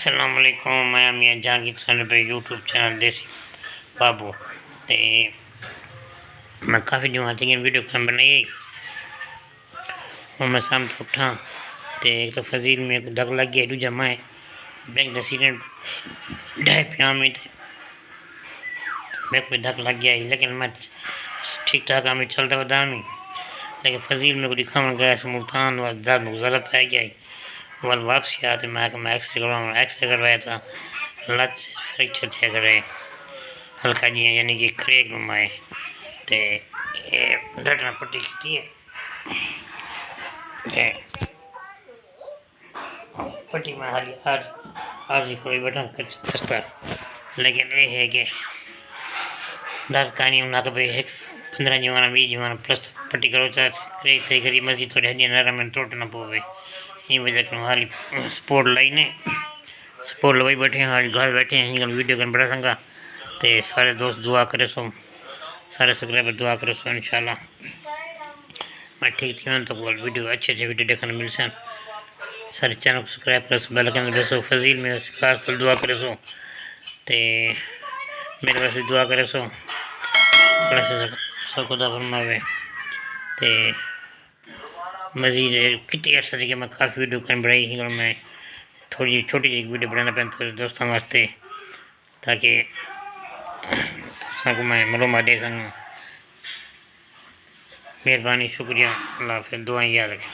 अस्सलाम वालेकुम। मैं मियाँ जहांगीर सन पे यूट्यूब चैनल देसी बाबू ते मैं काफ़ी दिनों तक वीडियो बनाई और मैं शाम को उठा तो एक तो फजील में डग लग गया, दूजा मैं बैंक एक्सीडेंट ढाई पिया में मेरे को धक लग गया, लेकिन मैं ठीक ठाक हमें चलता बता में, लेकिन फजील में को दिखावा गया मुल्तान और दर्द में ज़रा पै गया। वल वापसी आते मैं एक्सरे करवाऊँ, एक्सरे करवाया था लत फ्रैक्चर थे करे हल्का जी, यानी कि क्रैक नुमाए तो डॉक्टर ने पट्टी की है। पट्टी में हाली आज कोई बटन खस्ता, लेकिन ये है कि दर्द कहानी उन्हें भाई 15 जमाना 20 जमाना प्लस पट्टी करो चार क्रैक थे करी मस्जिद थोड़ी हड्डियां नरम में टूट न पोवे। इन वजह से हाली सपोर्ट लाई ने सपोर्ट लवाई बैठे हैं, हाली घर बैठे हैं वीडियो कर बड़ा संगा तो सारे दोस्त दुआ करे सो, सारे सब्सक्राइबर दुआ करे सो इंशाल्लाह मैं ठीक थी तो बोल वीडियो अच्छे वीडियो देखने मिल सन। सारे चैनल को सब्सक्राइब करे सो, बेल आइकन दबाओ, फजील में खास तो दुआ करे सो ते मेरे वास्ते दुआ करे सो खुदा फरमावे ते मजीद कितनी अर्सा कि मैं काफ़ी वीडियो कर बनाई, मैं थोड़ी छोटी जी वीडियो बनाना पैंता दोस्तों वास्ते ताकि को मैं मालूमात दे सकूँ। मेहरबानी शुक्रिया, अल्लाह हाफ़िज़, दुआएं याद रखें।